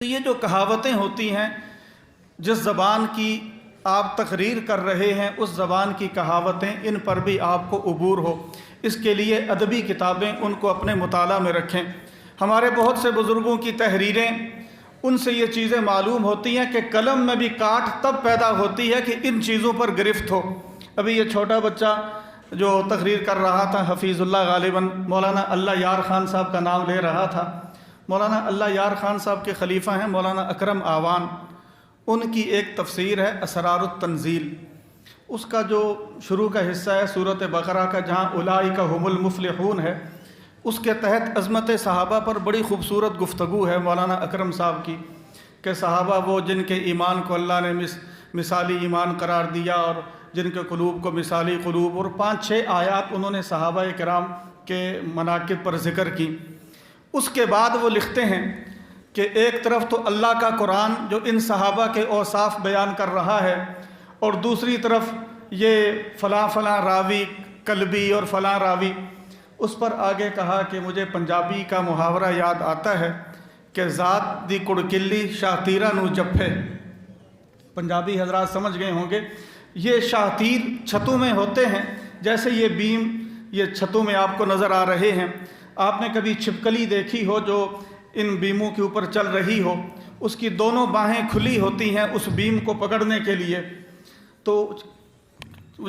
تو یہ جو کہاوتیں ہوتی ہیں، جس زبان کی آپ تقریر کر رہے ہیں اس زبان کی کہاوتیں، ان پر بھی آپ کو عبور ہو، اس کے لیے ادبی کتابیں ان کو اپنے مطالعہ میں رکھیں۔ ہمارے بہت سے بزرگوں کی تحریریں، ان سے یہ چیزیں معلوم ہوتی ہیں کہ قلم میں بھی کاٹ تب پیدا ہوتی ہے کہ ان چیزوں پر گرفت ہو۔ ابھی یہ چھوٹا بچہ جو تقریر کر رہا تھا، حفیظ اللہ غالباً مولانا اللہ یار خان صاحب کا نام لے رہا تھا۔ مولانا اللہ یار خان صاحب کے خلیفہ ہیں مولانا اکرم آوان، ان کی ایک تفسیر ہے اسرار التنزیل۔ اس کا جو شروع کا حصہ ہے سورۃ بقرہ کا، جہاں اولئک هم المفلحون ہے، اس کے تحت عظمت صحابہ پر بڑی خوبصورت گفتگو ہے مولانا اکرم صاحب کی، کہ صحابہ وہ جن کے ایمان کو اللہ نے مثالی ایمان قرار دیا، اور جن کے قلوب کو مثالی قلوب، اور 5-6 آیات انہوں نے صحابہ کرام کے مناقب پر ذکر کی۔ اس کے بعد وہ لکھتے ہیں کہ ایک طرف تو اللہ کا قرآن جو ان صحابہ کے اوصاف بیان کر رہا ہے، اور دوسری طرف یہ فلاں فلاں راوی قلبی اور فلاں راوی۔ اس پر آگے کہا کہ مجھے پنجابی کا محاورہ یاد آتا ہے کہ ذات دی کڑکلی شاہ تیرا نو جپھے۔ پنجابی حضرات سمجھ گئے ہوں گے، یہ شاہ تیر چھتوں میں ہوتے ہیں، جیسے یہ بیم یہ چھتوں میں آپ کو نظر آ رہے ہیں۔ آپ نے کبھی چھپکلی دیکھی ہو جو ان بیموں کے اوپر چل رہی ہو، اس کی دونوں باہیں کھلی ہوتی ہیں اس بیم کو پکڑنے کے لیے، تو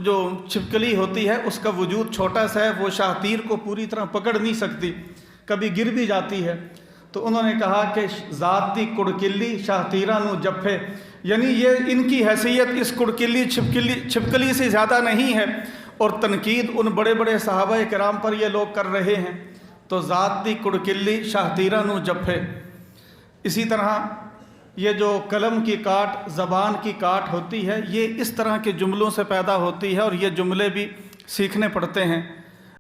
جو چھپکلی ہوتی ہے اس کا وجود چھوٹا سا ہے، وہ شاہ تیر کو پوری طرح پکڑ نہیں سکتی، کبھی گر بھی جاتی ہے۔ تو انہوں نے کہا کہ ذات دی کڑکلی شاہ تیرا نو جپھے، یعنی یہ ان کی حیثیت اس کڑکلی چھپکلی سے زیادہ نہیں ہے، اور تنقید ان بڑے بڑے صحابہ کرام پر یہ لوگ کر رہے ہیں۔ تو ذات دی کڑکلی شاہ تیرا نو جپھے۔ اسی طرح یہ جو قلم کی کاٹ، زبان کی کاٹ ہوتی ہے، یہ اس طرح کے جملوں سے پیدا ہوتی ہے، اور یہ جملے بھی سیکھنے پڑتے ہیں۔